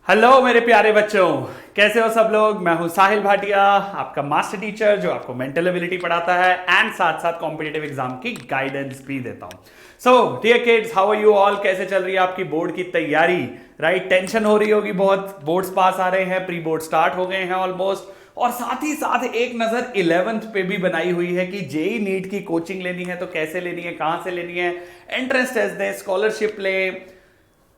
Hello मेरे प्यारे बच्चों, कैसे हो सब लोग। मैं हूं साहिल भाटिया, आपका मास्टर टीचर जो आपको मेंटल एबिलिटी पढ़ाता है एंड साथ साथ कॉम्पिटिटिव एग्जाम की गाइडेंस भी देता हूं। So dear kids, how are you all. कैसे चल रही है आपकी बोर्ड की तैयारी। राइट, टेंशन हो रही होगी बहुत, बोर्ड्स पास आ रहे हैं, प्री बोर्ड स्टार्ट हो गए हैं ऑलमोस्ट, और साथ ही साथ एक नजर 11th पे भी बनाई हुई है कि जेई नीट की कोचिंग लेनी है तो कैसे लेनी है, कहां से लेनी है, एंट्रेंस टेस्ट दें, स्कॉलरशिप ले।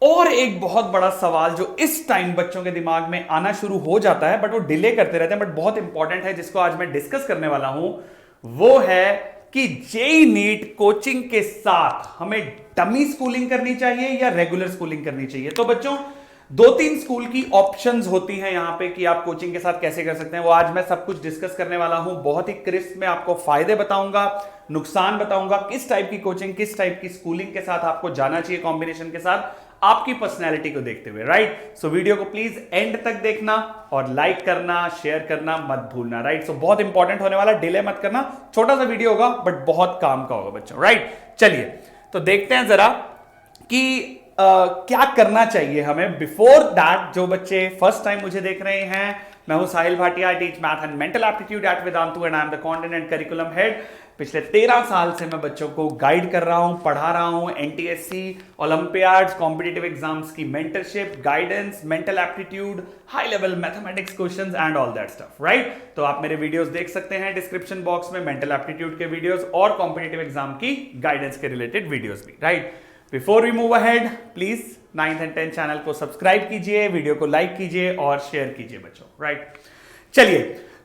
और एक बहुत बड़ा सवाल जो इस टाइम बच्चों के दिमाग में आना शुरू हो जाता है बट वो डिले करते रहते हैं, बट बहुत इंपॉर्टेंट है, जिसको आज मैं डिस्कस करने वाला हूं, वो है कि जेई नीट कोचिंग के साथ हमें डमी स्कूलिंग करनी चाहिए या रेगुलर स्कूलिंग करनी चाहिए। तो बच्चों, दो तीन स्कूल की ऑप्शंस होती हैं यहां पे कि आप कोचिंग के साथ कैसे कर सकते हैं, वो आज मैं सब कुछ डिस्कस करने वाला हूं। बहुत ही क्रिस्प में आपको फायदे बताऊंगा, नुकसान बताऊंगा, किस टाइप की कोचिंग, किस टाइप की स्कूलिंग के साथ आपको जाना चाहिए कॉम्बिनेशन के साथ, आपकी पर्सनैलिटी को देखते हुए। राइट, सो वीडियो को प्लीज एंड तक देखना और लाइक करना, शेयर करना मत भूलना। राइट, सो बहुत इंपॉर्टेंट होने वाला, डिले मत करना, छोटा सा वीडियो होगा बट बहुत काम का होगा बच्चों। राइट, चलिए तो देखते हैं जरा कि क्या करना चाहिए हमें। बिफोर दैट, जो बच्चे फर्स्ट टाइम मुझे देख रहे हैं, मैं हूं Sahil Bhatia, I teach math and mental aptitude at Vedantu and I am the content and curriculum head. पिछले 13 साल से मैं बच्चों को गाइड कर रहा हूं, पढ़ा रहा हूं, एनटीएससी, ओलंपियाड्स, कॉम्पिटिटिव एग्जाम्स की mentorship, guidance, mental aptitude, high level mathematics questions and all that stuff. Right, तो आप मेरे वीडियोस देख सकते हैं डिस्क्रिप्शन बॉक्स में, मेंटल एप्टीट्यूड के वीडियोस और कॉम्पिटिटिव एग्जाम की गाइडेंस के रिलेटेड वीडियोस भी। Right, before we move ahead, please 9th and 10th channel को सब्सक्राइब कीजिए, वीडियो को लाइक कीजिए और शेयर कीजिए बच्चों। राइट, चलिए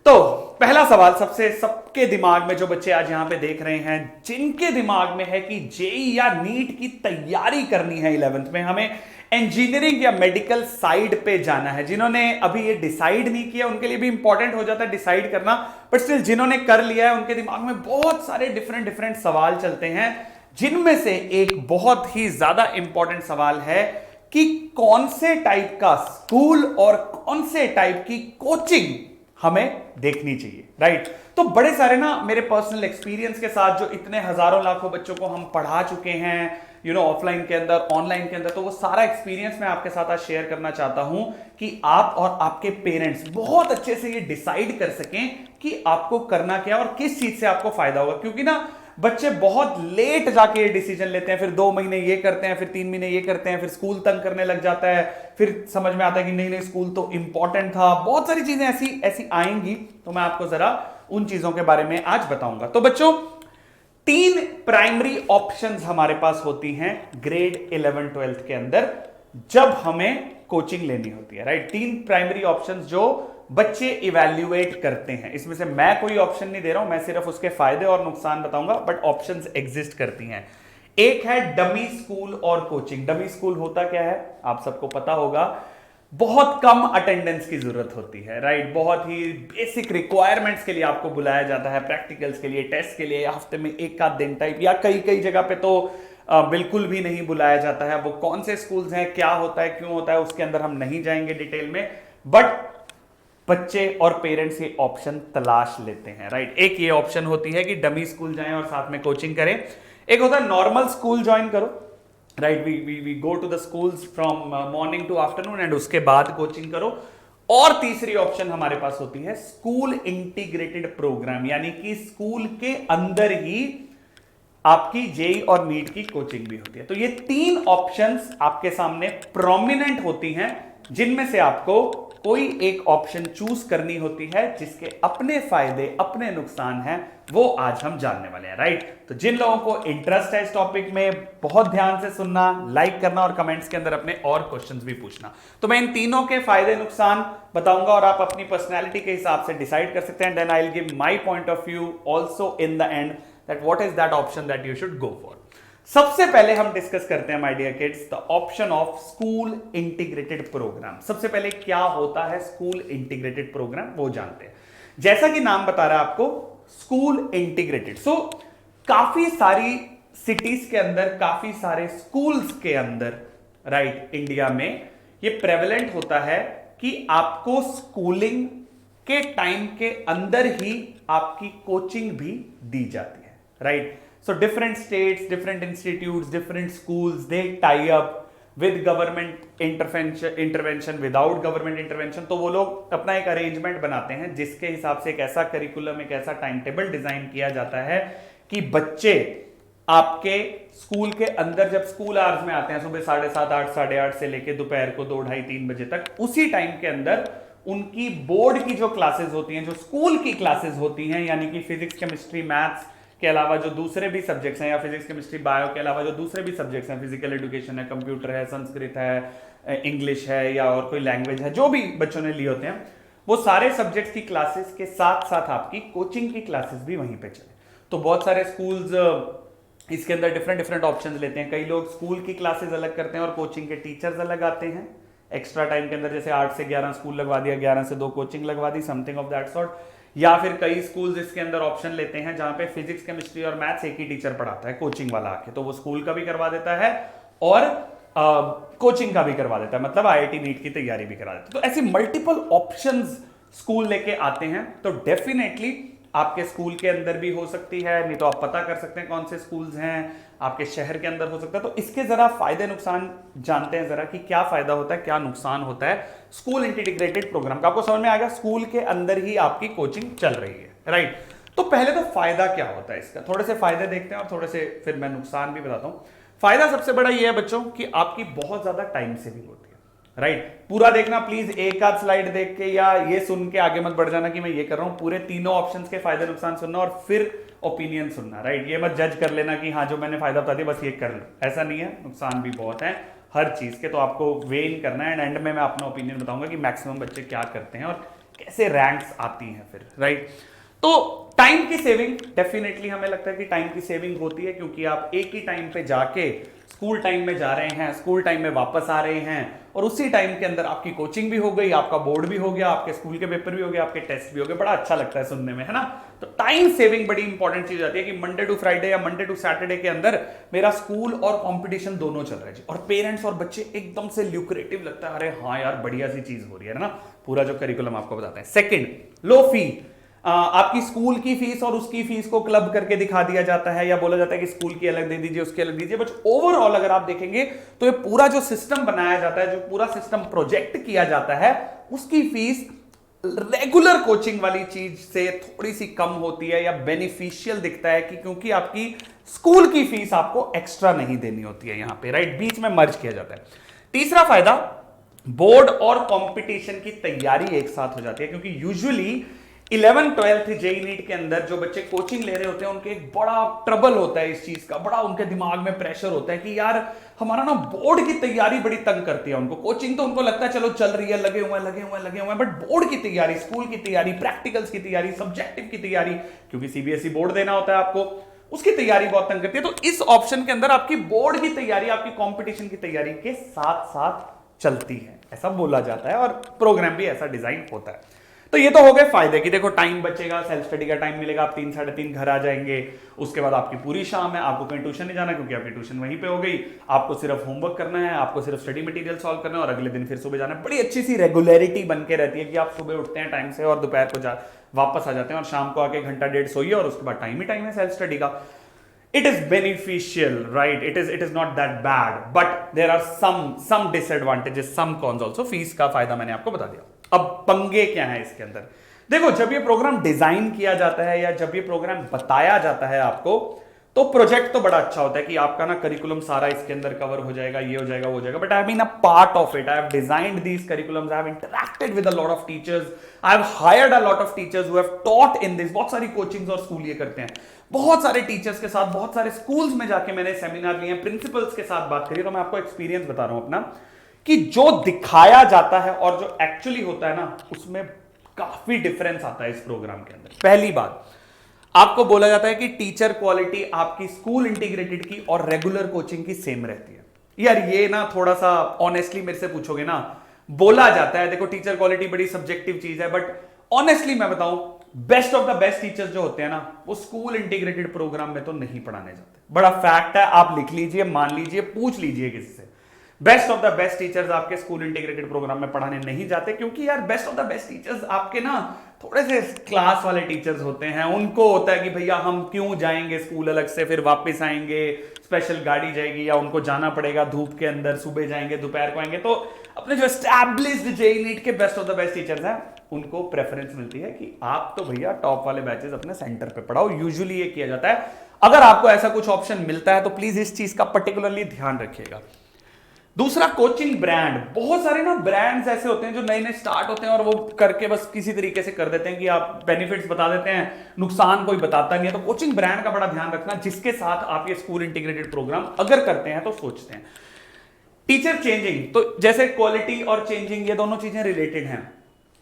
तो पहला सवाल सबके दिमाग में, जो बच्चे आज यहां पे देख रहे हैं, जिनके दिमाग में है कि जेई या नीट की तैयारी करनी है 11th में, हमें इंजीनियरिंग या मेडिकल साइड पे जाना है, जिन्होंने अभी ये डिसाइड नहीं किया उनके लिए भी इंपॉर्टेंट हो जाता है डिसाइड करना, बट स्टिल जिन्होंने कर लिया है उनके दिमाग में बहुत सारे डिफरेंट डिफरेंट सवाल चलते हैं, जिनमें से एक बहुत ही ज्यादा इंपॉर्टेंट सवाल है कि कौन से टाइप का स्कूल और कौन से टाइप की कोचिंग हमें देखनी चाहिए। राइट, तो बड़े सारे ना मेरे पर्सनल एक्सपीरियंस के साथ, जो इतने हजारों लाखों बच्चों को हम पढ़ा चुके हैं ऑफलाइन के अंदर, ऑनलाइन के अंदर, तो वो सारा एक्सपीरियंस मैं आपके साथ आज शेयर करना चाहता हूं कि आप और आपके पेरेंट्स बहुत अच्छे से ये डिसाइड कर सकें कि आपको करना क्या और किस चीज से आपको फायदा होगा। क्योंकि ना बच्चे बहुत लेट जाके ये डिसीजन लेते हैं, फिर 2 महीने ये करते हैं, फिर 3 महीने ये करते हैं, फिर स्कूल तंग करने लग जाता है, फिर समझ में आता है कि नहीं नहीं स्कूल तो इंपॉर्टेंट था। बहुत सारी चीजें ऐसी ऐसी आएंगी, तो मैं आपको जरा उन चीजों के बारे में आज बताऊंगा। तो बच्चों, 3 प्राइमरी ऑप्शंस हमारे पास होती हैं ग्रेड 11-12 के अंदर जब हमें कोचिंग लेनी होती है। राइट, 3 प्राइमरी ऑप्शंस जो बच्चे इवैल्यूएट करते हैं। इसमें से मैं कोई ऑप्शन नहीं दे रहा हूं, मैं सिर्फ उसके फायदे और नुकसान बताऊंगा, बट ऑप्शंस एग्जिस्ट करती हैं। एक है डमी स्कूल और कोचिंग। डमी स्कूल होता क्या है आप सबको पता होगा, बहुत कम अटेंडेंस की जरूरत होती है। राइट, बहुत ही बेसिक रिक्वायरमेंट्स के लिए आपको बुलाया जाता है, प्रैक्टिकल्स के लिए, टेस्ट के लिए, हफ्ते में एक आध दिन टाइप, या कई कई जगह पे तो बिल्कुल भी नहीं बुलाया जाता है। वो कौन से स्कूल्स हैं, क्या होता है, क्यों होता है, उसके अंदर हम नहीं जाएंगे डिटेल में, बट बच्चे और पेरेंट्स ये ऑप्शन तलाश लेते हैं। राइट, एक ये ऑप्शन होती है कि डमी स्कूल जाएं और साथ में कोचिंग करें। एक होता है नॉर्मल स्कूल ज्वाइन करो। Right, we go to the schools from morning to afternoon and उसके बाद कोचिंग करो। और तीसरी ऑप्शन हमारे पास होती है स्कूल इंटीग्रेटेड प्रोग्राम, यानी कि स्कूल के अंदर ही आपकी जेई और नीट की कोचिंग भी होती है। तो ये 3 ऑप्शंस आपके सामने प्रोमिनेंट होती हैं, जिनमें से आपको कोई एक ऑप्शन चूज करनी होती है, जिसके अपने फायदे, अपने नुकसान हैं, वो आज हम जानने वाले हैं। राइट, तो जिन लोगों को इंटरेस्ट है इस टॉपिक में, बहुत ध्यान से सुनना, लाइक करना और कमेंट्स के अंदर अपने और क्वेश्चंस भी पूछना। तो मैं इन तीनों के फायदे नुकसान बताऊंगा और आप अपनी पर्सनैलिटी के हिसाब से डिसाइड कर सकते हैं। Then I will give my point of view also in the end, that what is that option that you should go for. सबसे पहले हम डिस्कस करते हैं my dear kids the option of school integrated program. सबसे पहले क्या होता है स्कूल इंटीग्रेटेड प्रोग्राम, वो जानते हैं। जैसा कि नाम बता रहा है आपको, स्कूल इंटीग्रेटेड, सो काफी सारी सिटीज के अंदर, काफी सारे स्कूल्स के अंदर, राइट, इंडिया में ये प्रेवलेंट होता है कि आपको स्कूलिंग के टाइम के अंदर ही आपकी कोचिंग भी दी जाती है। Right, so different states, different institutes, different schools, they tie up with government intervention, without government intervention, तो वो लोग अपना एक अरेंजमेंट बनाते हैं जिसके हिसाब से एक ऐसा करिकुलम, एक ऐसा टाइम टेबल डिजाइन किया जाता है कि बच्चे आपके स्कूल के अंदर जब स्कूल आवर्स में आते हैं, सुबह 7:30, 8, 8:30 से लेके दोपहर को 2, ढाई, 3 बजे तक, उसी टाइम के अंदर उनकी बोर्ड की जो क्लासेस होती हैं, जो स्कूल की क्लासेस होती हैं, यानी कि फिजिक्स, केमिस्ट्री, मैथ्स के अलावा जो दूसरे भी सब्जेक्ट्स हैं, या फिजिक्स, केमिस्ट्री, बायो के अलावा जो दूसरे भी सब्जेक्ट्स हैं, फिजिकल एजुकेशन है, कंप्यूटर है, संस्कृत है, इंग्लिश है, या और कोई लैंग्वेज है, जो भी बच्चों ने लिए होते हैं, वो सारे सब्जेक्ट्स की क्लासेस के साथ साथ आपकी कोचिंग की क्लासेस भी वहीं पे चले। तो बहुत सारे स्कूल्स इसके अंदर डिफरेंट ऑप्शंस लेते हैं। कई लोग स्कूल की क्लासेस अलग करते हैं और कोचिंग के टीचर्स अलग आते हैं एक्स्ट्रा टाइम के अंदर, जैसे 8 से 11 स्कूल लगवा दिया, 11 से 2 कोचिंग लगवा दी, समथिंग ऑफ दैट सॉर्ट। या फिर कई स्कूल्स इसके अंदर ऑप्शन लेते हैं जहां पे फिजिक्स, केमिस्ट्री और मैथ्स एक ही टीचर पढ़ाता है, कोचिंग वाला आके, तो वो स्कूल का भी करवा देता है और कोचिंग का भी करवा देता है, मतलब IIT नीट की तैयारी भी करा देता है। तो ऐसी मल्टीपल ऑप्शंस स्कूल लेके आते हैं, तो डेफिनेटली आपके स्कूल के अंदर भी हो सकती है, नहीं तो आप पता कर सकते हैं कौन से स्कूल्स हैं आपके शहर के अंदर हो सकता है। तो इसके जरा फायदे नुकसान जानते हैं जरा कि क्या फायदा होता है, क्या नुकसान होता है स्कूल इंटीग्रेटेड प्रोग्राम का। आपको समझ में आ गया, स्कूल के अंदर ही आपकी कोचिंग चल रही है, राइट। तो पहले तो फायदा क्या होता है इसका, थोड़े से फायदे देखते हैं और थोड़े से फिर मैं नुकसान भी बताता हूं। फायदा सबसे बड़ा यह है बच्चों कि आपकी बहुत ज्यादा टाइम सेविंग होती है, राइट। पूरा देखना प्लीज, एक आध स्लाइड देख के या ये सुन के आगे मत बढ़ जाना कि मैं ये कर रहा हूं, पूरे तीनों ऑप्शंस के फायदे नुकसान सुनना और फिर ओपिनियन सुनना, राइट। ये मत जज कर लेना कि हाँ जो मैंने फायदा बता दिया बस ये कर लो, ऐसा नहीं है, नुकसान भी बहुत है हर चीज के, तो आपको वे इन करना है। एंड में मैं अपना ओपिनियन बताऊंगा कि मैक्सिमम बच्चे क्या करते हैं और कैसे रैंक्स आती हैं फिर, राइट। तो टाइम की सेविंग, डेफिनेटली हमें लगता है कि टाइम की सेविंग होती है, क्योंकि आप एक ही टाइम पे जाके स्कूल टाइम में जा रहे हैं, स्कूल टाइम में वापस आ रहे हैं, और उसी टाइम के अंदर आपकी कोचिंग भी हो गई, आपका बोर्ड भी हो गया, आपके स्कूल के पेपर भी हो गए, आपके टेस्ट भी हो गए। बड़ा अच्छा लगता है सुनने में, है ना। तो टाइम सेविंग बड़ी इंपॉर्टेंट चीज आती है कि मंडे टू फ्राइडे या मंडे टू सैटरडे के अंदर मेरा स्कूल और कंपटीशन दोनों चल रहा है जी, और पेरेंट्स और बच्चे एकदम से ल्यूक्रेटिव लगता है, अरे हाँ यार बढ़िया सी चीज हो रही है ना, पूरा जो करिकुलम आपको बताते हैं। सेकंड, लो फी। आपकी स्कूल की फीस और उसकी फीस को क्लब करके दिखा दिया जाता है, या बोला जाता है कि स्कूल की अलग दे दीजिए, उसकी अलग दीजिए, बट ओवरऑल अगर आप देखेंगे तो ये पूरा जो सिस्टम बनाया जाता है, जो पूरा सिस्टम प्रोजेक्ट किया जाता है, उसकी फीस रेगुलर कोचिंग वाली चीज से थोड़ी सी कम होती है, या बेनिफिशियल दिखता है कि क्योंकि आपकी स्कूल की फीस आपको एक्स्ट्रा नहीं देनी होती है यहां पे, राइट, बीच में मर्ज किया जाता है। तीसरा फायदा, बोर्ड और कंपटीशन की तैयारी एक साथ हो जाती है, क्योंकि usually 11th 12th JEE NEET के अंदर जो बच्चे कोचिंग ले रहे होते हैं उनके एक बड़ा ट्रबल होता है इस चीज का, बड़ा उनके दिमाग में प्रेशर होता है कि यार हमारा ना बोर्ड की तैयारी बड़ी तंग करती है उनको। कोचिंग तो उनको लगता है चलो चल रही है, लगे हुए हैं, बट बोर्ड की तैयारी, स्कूल की तैयारी, प्रैक्टिकल्स की तैयारी, सब्जेक्टिव की तैयारी, क्योंकि सीबीएसई बोर्ड देना होता है आपको, उसकी तैयारी बहुत तंग करती है। तो इस ऑप्शन के अंदर आपकी बोर्ड की तैयारी, आपकी कॉम्पिटिशन की तैयारी के साथ साथ चलती है, ऐसा बोला जाता है, और प्रोग्राम भी ऐसा डिजाइन होता है। तो ये तो हो गए फायदे कि देखो टाइम बचेगा, सेल्फ स्टडी का टाइम मिलेगा, आप 3 साढ़े 3 घर आ जाएंगे, उसके बाद आपकी पूरी शाम है, आपको कहीं ट्यूशन नहीं जाना क्योंकि आपकी ट्यूशन वहीं पे हो गई, आपको सिर्फ होमवर्क करना है, आपको सिर्फ स्टडी मटेरियल सॉल्व करना है, और अगले दिन फिर सुबह जाना है। बड़ी अच्छी सी रेगुलरिटी बन के रहती है कि आप सुबह उठते हैं टाइम से और दोपहर को वापस आ जाते हैं, और शाम को आके घंटा डेढ़ सोइए, और उसके बाद टाइम ही टाइम है सेल्फ स्टडी का। It is beneficial, right? It is not that bad, but there are some disadvantages, some cons also. Fees का फायदा मैंने आपको बता दिया। अब पंगे क्या है इसके अंदर, देखो जब ये प्रोग्राम डिजाइन किया जाता है या जब ये प्रोग्राम बताया जाता है आपको, तो प्रोजेक्ट तो बड़ा अच्छा होता है कि आपका ना करिकुलम सारा इसके अंदर कवर हो जाएगा, ये हो जाएगा, वो हो जाएगा, but I have been a part of it, I have designed these curriculums, I have interacted with a lot of teachers, I have hired a lot of teachers who have taught in this. बहुत सारी coachings और school ये करते हैं, बहुत सारे teachers के साथ, बहुत सारे स्कूल्स में जाके मैंने सेमिनार लिए, प्रिंसिपल्स के साथ बात करी, तो मैं आपको एक्सपीरियंस बता रहा हूं अपना, कि जो दिखाया जाता है और जो एक्चुअली होता है ना, उसमें काफी डिफरेंस आता है इस प्रोग्राम के अंदर। पहली बात, आपको बोला जाता है कि टीचर क्वालिटी आपकी स्कूल इंटीग्रेटेड की और रेगुलर कोचिंग की सेम रहती है। यार ये ना थोड़ा सा ऑनेस्टली मेरे से पूछोगे ना, बोला जाता है, देखो टीचर क्वालिटी बड़ी सब्जेक्टिव चीज है, बट ऑनेस्टली मैं बताऊं, best of the best teachers जो होते हैं ना, वो स्कूल इंटीग्रेटेड प्रोग्राम में तो नहीं पढ़ाने जाते। बड़ा फैक्ट है, आप लिख लीजिए, मान लीजिए, पूछ लीजिए किसी से, best of the best teachers आपके स्कूल इंटीग्रेटेड प्रोग्राम में पढ़ाने नहीं जाते, क्योंकि यार best of the best teachers आपके ना थोड़े से क्लास वाले टीचर्स होते हैं। उनको होता है कि भैया हम क्यों जाएंगे स्कूल अलग से, फिर वापस आएंगे, स्पेशल गाड़ी जाएगी या उनको जाना पड़ेगा धूप के अंदर, सुबह जाएंगे दोपहर को आएंगे, तो अपने जो एस्टैब्लिश्ड जेईई नीट के best of the best teachers हैं उनको प्रेफरेंस मिलती है कि आप तो भैया टॉप वाले बैचेस अपने सेंटर पे पढ़ाओ। यूजुअली ये किया जाता है। अगर आपको ऐसा कुछ ऑप्शन मिलता है तो प्लीज इस चीज का पर्टिकुलरली ध्यान रखिएगा। दूसरा, कोचिंग ब्रांड। बहुत सारे ना ब्रांड्स ऐसे होते हैं जो नए नए स्टार्ट होते हैं और वो करके बस किसी तरीके से कर देते हैं कि आप बेनिफिट्स बता देते हैं, नुकसान कोई बताता नहीं है। तो कोचिंग ब्रांड का बड़ा ध्यान रखना, जिसके साथ आप ये स्कूल इंटीग्रेटेड प्रोग्राम अगर करते हैं तो सोचते हैं। टीचर चेंजिंग, तो जैसे क्वालिटी और चेंजिंग ये दोनों चीजें रिलेटेड हैं।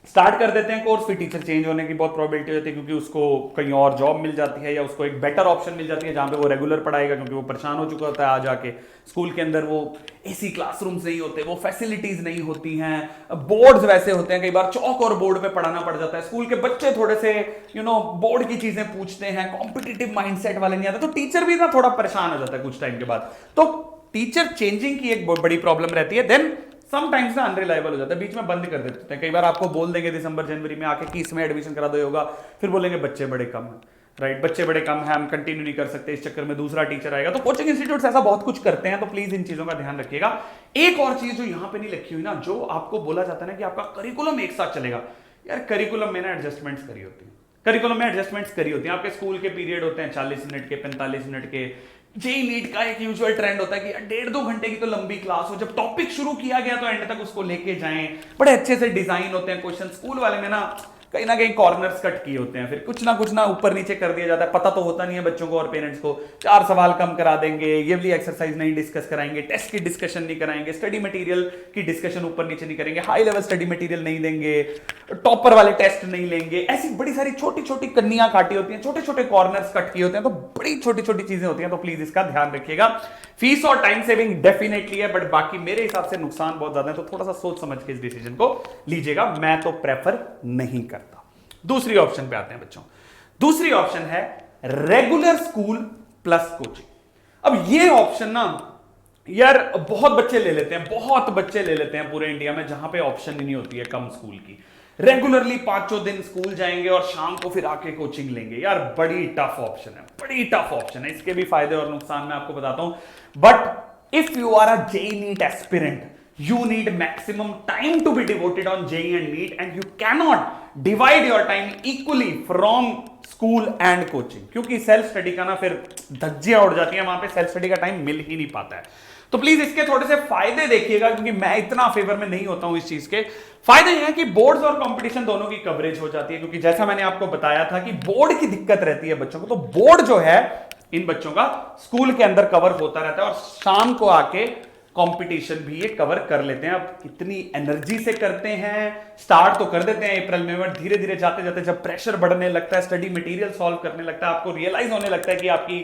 स्टार्ट कर देते हैं कोर्स, फिर टीचर चेंज होने की बहुत प्रोबेबिलिटी होती है क्योंकि उसको कहीं और जॉब मिल जाती है या उसको एक बेटर ऑप्शन मिल जाती है जहां पे वो रेगुलर पढ़ाएगा, क्योंकि वो परेशान हो चुका होता है। आ जाके स्कूल के अंदर वो एसी क्लासरूम्स नहीं होते, वो फैसिलिटीज नहीं होती हैं, बोर्ड्स वैसे होते हैं, कई बार चौक और बोर्ड पे पढ़ाना पड़ जाता है। स्कूल के बच्चे थोड़े से बोर्ड की चीजें पूछते हैं, कॉम्पिटिटिव माइंडसेट वाले नहीं आते, तो टीचर भी ना थोड़ा परेशान हो जाता है कुछ टाइम के बाद। तो टीचर चेंजिंग की एक बड़ी प्रॉब्लम रहती है। देन समटाइम्स ना अनरिलायबल हो जाता है, बीच में बंद कर देते हैं। कई बार आपको बोल देंगे दिसंबर जनवरी में आके कि इसमें एडमिशन करा दो होगा, फिर बोलेंगे बच्चे बड़े कम हैं, राइट, बच्चे बड़े कम हैं, हम कंटिन्यू नहीं कर सकते, इस चक्कर में दूसरा टीचर आएगा। तो कोचिंग इंस्टीट्यूट ऐसा बहुत कुछ करते हैं, तो प्लीज इन चीजों का ध्यान रखिएगा। एक और चीज जो यहां पे नहीं लिखी हुई ना, जो आपको बोला जाता है ना कि आपका करिकुलम एक साथ चलेगा, यार करिकुलम में ना एडजस्टमेंट्स करी होती है, करिकुलम में एडजस्टमेंट्स करी होती हैं। आपके स्कूल के पीरियड होते हैं 40 मिनट के, 45 मिनट के। जेईई नीट का एक यूजुअल ट्रेंड होता है कि 1.5-2 घंटे की तो लंबी क्लास हो, जब टॉपिक शुरू किया गया तो एंड तक उसको लेके जाएं। बड़े अच्छे से डिजाइन होते हैं क्वेश्चन। स्कूल वाले में ना कहीं ना कहीं कॉर्नर्स कट किए होते हैं, फिर कुछ ना ऊपर नीचे कर दिया जाता है। पता तो होता नहीं है बच्चों को और पेरेंट्स को। 4 सवाल कम करा देंगे, ये वाली एक्सरसाइज नहीं डिस्कस कराएंगे, टेस्ट की डिस्कशन नहीं कराएंगे, स्टडी मटेरियल की डिस्कशन ऊपर नीचे नहीं करेंगे, हाई लेवल स्टडी मटेरियल नहीं देंगे, टॉपर वाले टेस्ट नहीं लेंगे। ऐसी बड़ी सारी छोटी छोटी कन्नियां काटी होती हैं, छोटे छोटे कॉर्नर्स कट किए होते हैं, तो बड़ी छोटी छोटी चीजें होती हैं। तो प्लीज इसका ध्यान रखिएगा। फीस और टाइम सेविंग डेफिनेटली है, बट बाकी मेरे हिसाब से नुकसान बहुत ज्यादा है, तो थोड़ा सा सोच समझ के इस डिसीजन को लीजिएगा। मैं तो प्रेफर नहीं करता। दूसरी ऑप्शन पे आते हैं बच्चों। दूसरी ऑप्शन है रेगुलर स्कूल प्लस कोचिंग। अब ये ऑप्शन ना यार बहुत बच्चे ले लेते हैं, बहुत बच्चे ले लेते हैं पूरे इंडिया में, जहां पे ऑप्शन ही नहीं होती है कम स्कूल की। रेगुलरली 5 दिन स्कूल जाएंगे और शाम को फिर आके कोचिंग लेंगे। यार बड़ी टफ ऑप्शन है, बड़ी टफ ऑप्शन है। इसके भी फायदे और नुकसान मैं आपको बताता हूं। But if you are a JEE NEET aspirant, you need maximum time to be devoted on JEE and NEET, and you cannot divide your time equally from school and coaching, क्योंकि सेल्फ स्टडी का ना फिर धज्जियां उड़ जाती हैं, वहां पे सेल्फ स्टडी का टाइम मिल ही नहीं पाता है। तो प्लीज इसके थोड़े से फायदे देखिएगा, क्योंकि मैं इतना फेवर में नहीं होता हूं इस चीज के। फायदे ये हैं कि बोर्ड्स और कंपटीशन दोनों की कवरेज हो जाती है, क्योंकि जैसा मैंने आपको बताया था कि बोर्ड की दिक्कत रहती है बच्चों को, तो बोर्ड जो है इन बच्चों का स्कूल के अंदर कवर होता रहता है और शाम को आके कंपटीशन भी ये कवर कर लेते हैं। अब कितनी एनर्जी से करते हैं, स्टार्ट तो कर देते हैं अप्रैल में, बट धीरे धीरे जाते जाते जब प्रेशर बढ़ने लगता है, स्टडी मटेरियल सॉल्व करने लगता है, आपको रियलाइज होने लगता है कि आपकी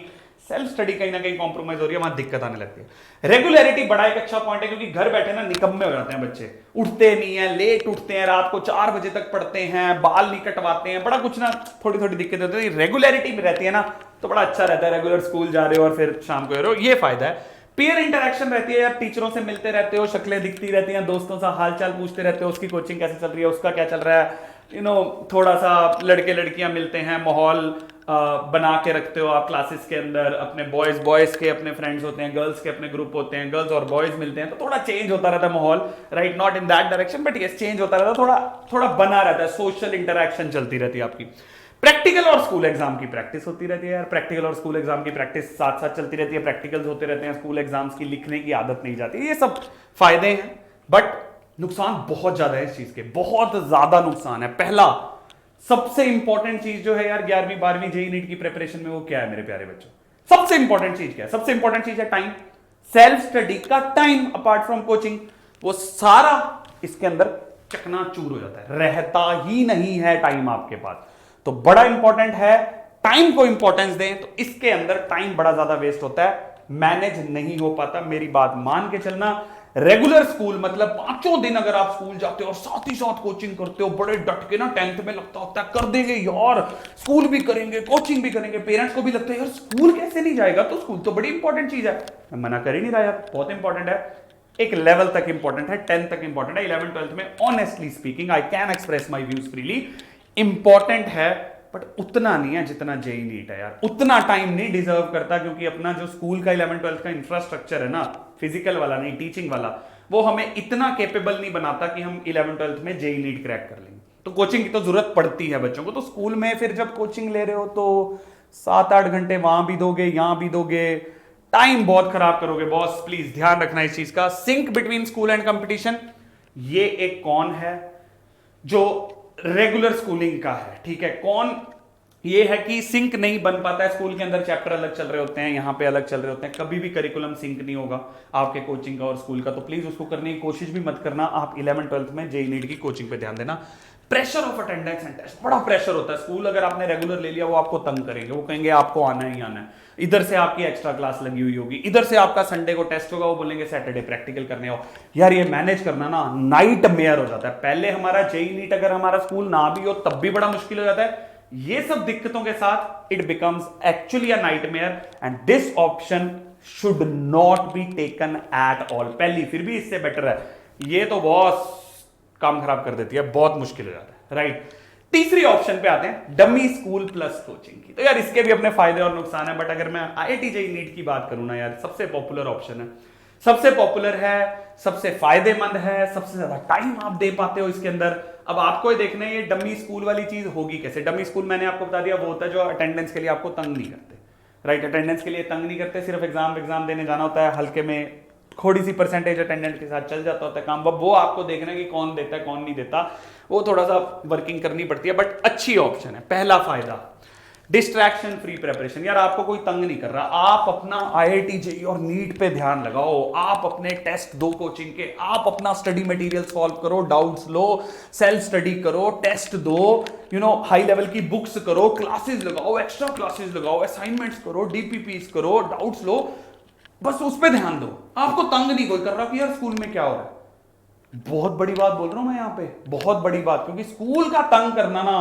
सेल्फ स्टडी कहीं ना कहीं कॉम्प्रोमाइज हो रही है, वहां दिक्कत आने लगती है। रेगुलरिटी बड़ा एक अच्छा पॉइंट है, क्योंकि घर बैठे ना निकम्मे हो जाते हैं बच्चे, उठते नहीं है, लेट उठते हैं, रात को 4 बजे तक पढ़ते हैं, बाल नहीं कटवाते हैं, बड़ा कुछ ना थोड़ी थोड़ी दिक्कत होती है। रेगुलरिटी में रहती है ना तो बड़ा अच्छा रहता है, रेगुलर स्कूल जा रहे हो और फिर शाम को ये फायदा है। पीयर इंटरेक्शन रहती है यार, टीचरों से मिलते रहते हो, शक्लें दिखती रहती हैं, दोस्तों से हालचाल पूछते रहते हो, उसकी कोचिंग कैसे चल रही है, उसका क्या चल रहा है, थोड़ा सा लड़के लड़कियां मिलते हैं, माहौल बना के रखते हो आप क्लासेस के अंदर। अपने बॉयज के अपने फ्रेंड्स होते हैं, गर्ल्स के अपने ग्रुप होते हैं, गर्ल्स और बॉयज मिलते हैं, तो थोड़ा चेंज होता रहता है माहौल, right, not in that direction but yes change होता रहता है, थोड़ा थोड़ा बना रहता है, सोशल इंटरेक्शन चलती रहती है आपकी। प्रैक्टिकल और स्कूल एग्जाम की प्रैक्टिस होती रहती है यार, प्रैक्टिकल और स्कूल एग्जाम की प्रैक्टिस साथ साथ चलती रहती है, प्रैक्टिकल्स होते रहते हैं, स्कूल एग्जाम्स की लिखने की आदत नहीं जाती। ये सब फायदे हैं, बट नुकसान बहुत ज्यादा है इस चीज के, बहुत ज्यादा नुकसान है। पहला सबसे इंपॉर्टेंट चीज जो है यार 11वीं 12वीं जेईई नीट की प्रिपरेशन में, वो क्या है मेरे प्यारे बच्चों? सबसे इंपॉर्टेंट चीज क्या है? सबसे इंपॉर्टेंट चीज है टाइम, सेल्फ स्टडी का टाइम अपार्ट फ्रॉम कोचिंग। वो सारा इसके अंदर चकनाचूर हो जाता है, रहता ही नहीं है टाइम आपके पास। तो बड़ा इंपॉर्टेंट है, टाइम को इंपॉर्टेंस दें। तो इसके अंदर टाइम बड़ा ज्यादा वेस्ट होता है, मैनेज नहीं हो पाता। मेरी बात मान के चलना, रेगुलर स्कूल मतलब 5 दिन अगर आप स्कूल जाते हो और साथ ही साथ कोचिंग करते हो, बड़े डट के ना 10th में लगता होता है कर देंगे यार, स्कूल भी करेंगे कोचिंग भी करेंगे। पेरेंट्स को भी लगता है यार स्कूल कैसे नहीं जाएगा, तो स्कूल तो बड़ी इंपॉर्टेंट चीज है, मैं मना कर ही नहीं रहा यार, बहुत इंपॉर्टेंट है। एक लेवल तक इंपॉर्टेंट है, 10th तक इंपॉर्टेंट है, 11th 12th में honestly speaking I can express my views freely, important है, बट उतना नहीं है जितना जेई नीट है यार, उतना टाइम नहीं डिजर्व करता, क्योंकि अपना जो स्कूल का 11th-12th का इंफ्रास्ट्रक्चर है ना, फिजिकल वाला नहीं, टीचिंग वाला, वो हमें इतना केपेबल नहीं बनाता कि हम 11th-12th में जेई नीट क्रैक कर लेंगे। तो कोचिंग की तो जरूरत पड़ती है बच्चों को। तो स्कूल में फिर जब कोचिंग ले रहे हो तो 7-8 घंटे वहां भी दोगे, यहां भी दोगे, टाइम बहुत खराब करोगे बॉस। प्लीज ध्यान रखना इस चीज का। Sync between school and competition, ये एक कौन है जो रेगुलर स्कूलिंग का है, ठीक है। कौन ये है कि सिंक नहीं बन पाता है, स्कूल के अंदर चैप्टर अलग चल रहे होते हैं, यहां पे अलग चल रहे होते हैं, कभी भी करिकुलम सिंक नहीं होगा आपके कोचिंग का और स्कूल का। तो प्लीज उसको करने की कोशिश भी मत करना। आप 11th-12th में जेई नीट की कोचिंग पे ध्यान देना। Pressure of attendance and test, बड़ा प्रेशर होता है। स्कूल अगर आपने रेगुलर ले लिया, वो आपको तंग करेंगे, वो कहेंगे आपको आना ही आना है। इधर से आपकी एक्स्ट्रा क्लास लगी हुई होगी, इधर से आपका संडे को टेस्ट होगा, वो बोलेंगे सैटरडे प्रैक्टिकल करने आओ। यार ये मैनेज करना ना नाइट मेयर हो जाता है। पहले हमारा जेई नीट अगर हमारा स्कूल ना भी हो तब भी बड़ा मुश्किल हो जाता है। ये सब दिक्कतों के साथ it becomes actually a nightmare and this option should not be taken at all. पहली फिर भी इससे बेटर है, ये तो बॉस काम खराब कर देती है, बहुत मुश्किल हो जाता है, राइट। तीसरी ऑप्शन पे आते हैं, डमी स्कूल प्लस कोचिंग की। तो यार इसके भी अपने फायदे और नुकसान है, बट अगर मैं आईआईटी जेईई नीट की बात करूं ना यार, सबसे पॉपुलर ऑप्शन है, सबसे पॉपुलर है, सबसे फायदेमंद है, सबसे ज्यादा टाइम आप दे पाते हो इसके अंदर। अब आपको ये देखना है ये डमी स्कूल वाली चीज होगी कैसे। डमी स्कूल मैंने आपको बता दिया वो होता है जो अटेंडेंस के लिए आपको तंग नहीं करते, राइट। अटेंडेंस के लिए तंग नहीं करते, सिर्फ एग्जाम देने जाना होता है, हल्के में थोड़ी सी परसेंटेज अटेंडेंस के साथ चल जाता होता है काम। वो आपको देखना है कि कौन देता है कौन नहीं देता, वो थोड़ा सा वर्किंग करनी पड़ती है, बट अच्छी ऑप्शन है। पहला फायदा, डिस्ट्रैक्शन फ्री प्रिपरेशन। यार आपको कोई तंग नहीं कर रहा, आप अपना आईआईटी जेईई और नीट पे ध्यान लगाओ, आप अपने टेस्ट दो कोचिंग के, आप अपना स्टडी मटेरियल सॉल्व करो, डाउट्स लो, सेल्फ स्टडी करो, टेस्ट दो, हाई लेवल की बुक्स करो, क्लासेस लगाओ, एक्स्ट्रा क्लासेस लगाओ, असाइनमेंट्स करो, डीपीपीस करो, डाउट्स लो, बस उस पर ध्यान दो। आपको तंग नहीं कोई कर रहा कि यार स्कूल में क्या हो रहा है। बहुत बड़ी बात बोल रहा हूं मैं यहां पे, बहुत बड़ी बात, क्योंकि स्कूल का तंग करना ना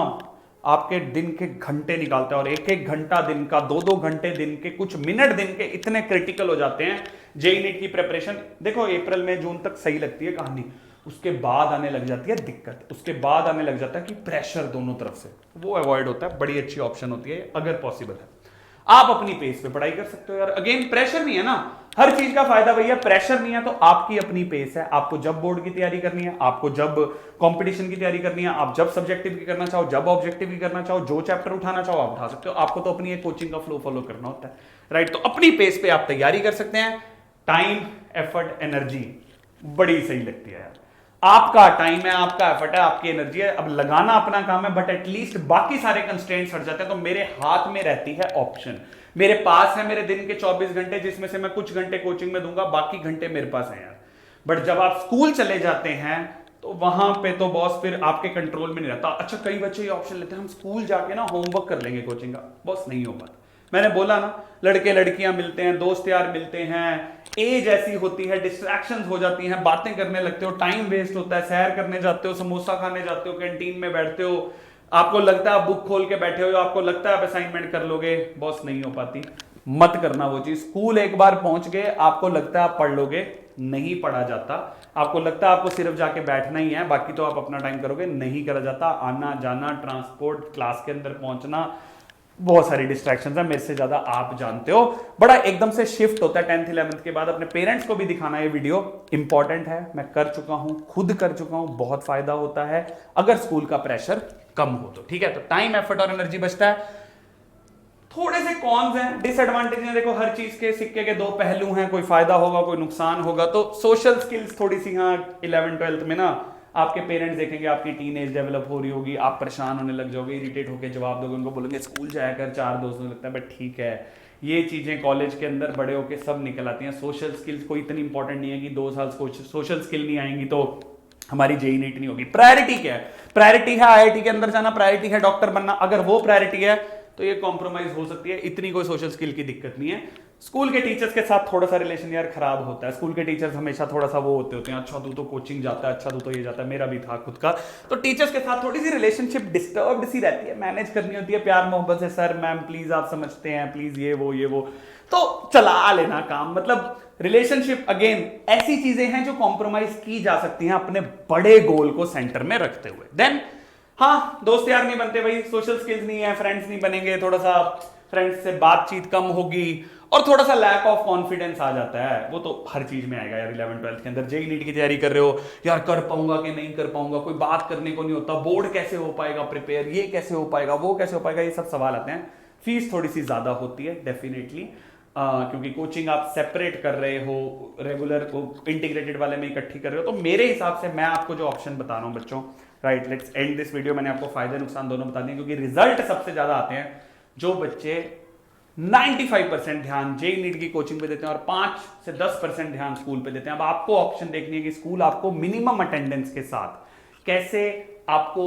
आपके दिन के घंटे निकालता है, और एक एक घंटा दिन का, 2-2 घंटे दिन के, कुछ मिनट दिन के इतने क्रिटिकल हो जाते हैं। जेईई नीट की प्रिपरेशन देखो अप्रैल में जून तक सही लगती है कहानी, उसके बाद आने लग जाती है दिक्कत, उसके बाद आने लग जाता है कि प्रेशर दोनों तरफ से, वो अवॉइड होता है। बड़ी अच्छी ऑप्शन होती है अगर पॉसिबल है। आप अपनी पेस पे पढ़ाई कर सकते हो यार, अगेन प्रेशर नहीं है ना, हर चीज का फायदा भैया प्रेशर नहीं है, तो आपकी अपनी पेस है। आपको जब बोर्ड की तैयारी करनी है, आपको जब कंपटीशन की तैयारी करनी है, आप जब सब्जेक्टिव की करना चाहो, जब ऑब्जेक्टिव की करना चाहो, जो चैप्टर उठाना चाहो आप उठा सकते हो। आपको तो अपनी एक कोचिंग का फ्लो फॉलो करना होता है, राइट। तो अपनी पेस पे आप तैयारी कर सकते हैं। टाइम, एफर्ट, एनर्जी बड़ी सही लगती है यार। आपका टाइम है, आपका एफर्ट है, आपकी एनर्जी है, अब लगाना अपना काम है, बट एटलीस्ट बाकी सारे कंस्ट्रेंट्स हट जाते हैं। तो मेरे हाथ में रहती है ऑप्शन, मेरे पास है मेरे दिन के 24 घंटे, जिसमें से मैं कुछ घंटे कोचिंग में दूंगा, बाकी घंटे मेरे पास है यार। बट जब आप स्कूल चले जाते हैं तो वहां पे तो बॉस फिर आपके कंट्रोल में नहीं रहता। अच्छा कई बच्चे ये ऑप्शन लेते हैं हम स्कूल जाके ना होमवर्क कर लेंगे कोचिंग का, बॉस नहीं हो पाता। मैंने बोला ना, लड़के लड़कियां मिलते हैं, दोस्त यार मिलते हैं, एज ऐसी होती है, डिस्ट्रैक्शंस हो जाती हैं, बातें करने लगते हो, टाइम वेस्ट होता है, सैर करने जाते हो, समोसा खाने जाते हो, कैंटीन में बैठते हो, आपको लगता है आप बुक खोल के बैठे हो, आपको लगता है आप असाइनमेंट कर लोगे, बॉस नहीं हो पाती। मत करना वो चीज। स्कूल एक बार पहुंच गए, आपको लगता है आप पढ़ लोगे, नहीं पढ़ा जाता। आपको लगता है आपको सिर्फ जाके बैठना ही है, बाकी तो आप अपना टाइम करोगे, नहीं करा जाता। आना जाना, ट्रांसपोर्ट, क्लास के अंदर पहुंचना, बहुत सारी डिस्ट्रैक्शंस है, मेरे से ज्यादा आप जानते हो। बड़ा एकदम से शिफ्ट होता है 10th 11th के बाद। अपने पेरेंट्स को भी दिखाना, ये वीडियो इंपॉर्टेंट है, मैं कर चुका हूं, खुद कर चुका हूं, बहुत फायदा होता है अगर स्कूल का प्रेशर कम हो तो, ठीक है। तो टाइम, एफर्ट और एनर्जी बचता है। थोड़े से कॉन्स हैं, डिसएडवांटेज हैं। देखो हर चीज के सिक्के के दो पहलू हैं, कोई फायदा होगा कोई नुकसान होगा। तो सोशल स्किल्स थोड़ी सी, हाँ 11th 12th में ना आपके पेरेंट्स देखेंगे आपकी टीनेज डेवलप हो रही होगी, आप परेशान होने लग जाओगे, इरिटेट होकर जवाब दोगे, उनको बोलेंगे स्कूल जाया कर, 4 दोस्तों लगता है, बट ठीक है ये चीजें कॉलेज के अंदर बड़े होके सब निकल आती हैं। सोशल स्किल्स कोई इतनी इंपॉर्टेंट नहीं है कि 2 साल सोशल स्किल नहीं आएंगी तो हमारी जेईई नीट नहीं होगी। प्रायोरिटी क्या है? प्रायोरिटी है आईआईटी के अंदर जाना, प्रायोरिटी है डॉक्टर बनना। अगर वो प्रायोरिटी है तो ये कॉम्प्रोमाइज हो सकती है, इतनी कोई सोशल स्किल की दिक्कत नहीं है। स्कूल के टीचर्स के साथ थोड़ा सा रिलेशन यार खराब होता है। स्कूल के टीचर्स हमेशा थोड़ा सा वो होते हैं, अच्छा तू तो कोचिंग जाता है, अच्छा तू तो ये जाता है, मेरा भी था खुद का। तो टीचर्स के साथ थोड़ी सी रिलेशनशिप डिस्टर्ब्ड सी रहती है, मैनेज करनी होती है प्यार मोहब्बत से। सर मैम प्लीज आप समझते हैं, प्लीज ये वो तो चला लेना काम। मतलब रिलेशनशिप अगेन ऐसी चीजें हैं जो कॉम्प्रोमाइज की जा सकती हैं अपने बड़े गोल को सेंटर में रखते हुए। देन हाँ, दोस्त यार नहीं बनते भाई, सोशल स्किल्स नहीं है, फ्रेंड्स नहीं बनेंगे, थोड़ा सा फ्रेंड्स से बातचीत कम होगी और थोड़ा सा लैक ऑफ कॉन्फिडेंस आ जाता है। वो तो हर चीज में आएगा यार। 11th-12th के अंदर जेई नीट की तैयारी कर रहे हो यार, कर पाऊंगा कि नहीं कर पाऊंगा, कोई बात करने को नहीं होता, बोर्ड कैसे हो पाएगा प्रिपेयर, ये कैसे हो पाएगा, वो कैसे हो पाएगा, ये सब सवाल आते हैं। फीस थोड़ी सी ज्यादा होती है डेफिनेटली, क्योंकि कोचिंग आप सेपरेट कर रहे हो, रेगुलर को इंटीग्रेटेड वाले में इकट्ठी कर रहे हो। तो मेरे हिसाब से मैं आपको जो ऑप्शन बता रहा हूं बच्चों, right, let's end this video. मैंने आपको फायदे नुकसान दोनों बता दिए, क्योंकि रिजल्ट सबसे ज्यादा आते हैं जो बच्चे 95% ध्यान जेई नीट की कोचिंग पे देते हैं और 5 से 10% ध्यान स्कूल पे देते हैं। अब आपको ऑप्शन देखनी है कि स्कूल आपको मिनिमम अटेंडेंस के साथ कैसे आपको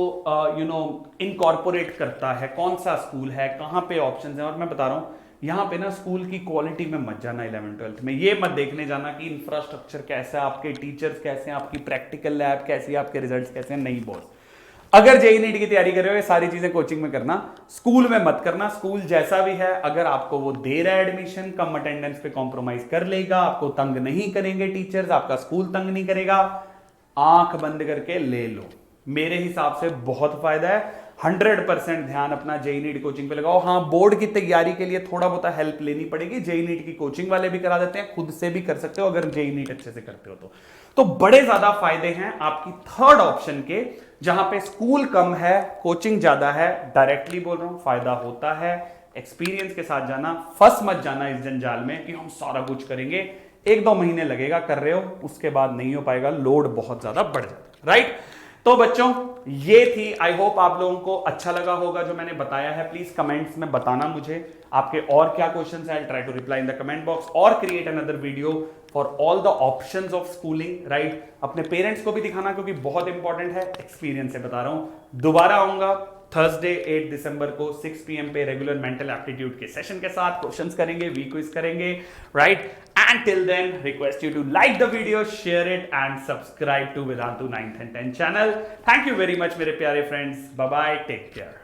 इनकॉर्पोरेट करता है, कौन सा स्कूल है, कहां पे ऑप्शंस हैं। और मैं बता रहा हूं यहां पे ना स्कूल की क्वालिटी में मत जाना 11th-12th में। ये मत देखने जाना कि इंफ्रास्ट्रक्चर कैसा है, आपके टीचर्स कैसे हैं, आपकी प्रैक्टिकल लैब कैसी है, आपके रिजल्ट्स कैसे हैं। नहीं बॉस, अगर जेई नीट की तैयारी कर रहे हो ये सारी चीजें कोचिंग में करना, स्कूल में मत करना। स्कूल जैसा भी है, अगर आपको वो दे रहा है एडमिशन, कम अटेंडेंस पे कॉम्प्रोमाइज कर लेगा, आपको तंग नहीं करेंगे टीचर्स, आपका स्कूल तंग नहीं करेगा, आंख बंद करके ले लो। मेरे हिसाब से बहुत फायदा है। 100% ध्यान अपना जेई नीट कोचिंग पे लगाओ। हाँ, बोर्ड की तैयारी के लिए थोड़ा बहुत हेल्प लेनी पड़ेगी, जेई नीट की कोचिंग वाले भी करा देते हैं, खुद से भी कर सकते हो अगर जेई नीट अच्छे से करते हो तो बड़े ज्यादा फायदे हैं आपकी थर्ड ऑप्शन के, जहां पे स्कूल कम है, कोचिंग ज्यादा है। डायरेक्टली बोल रहा हूं, फायदा होता है। एक्सपीरियंस के साथ जाना, फंस मत जाना इस जंजाल में कि हम सारा कुछ करेंगे। 1-2 महीने लगेगा, कर रहे हो, उसके बाद नहीं हो पाएगा, लोड बहुत ज्यादा बढ़ जाता है, राइट। तो बच्चों ये थी, आई होप आप लोगों को अच्छा लगा होगा जो मैंने बताया है। प्लीज कमेंट्स में बताना मुझे आपके और क्या क्वेश्चंस हैं। I try to reply in the comment box और create another video for all the options of schooling, right. अपने पेरेंट्स को भी दिखाना, क्योंकि बहुत इंपॉर्टेंट है, एक्सपीरियंस से बता रहा हूं। दोबारा आऊंगा थर्सडे 8 दिसंबर को 6 PM पे रेगुलर मेंटल एप्टीट्यूड के सेशन के साथ। क्वेश्चंस करेंगे, वी क्विज करेंगे, right. And till then, request you to like the video, share it and subscribe to Vedantu 9th and 10th channel. Thank you very much मेरे प्यारे friends. Bye bye, take care.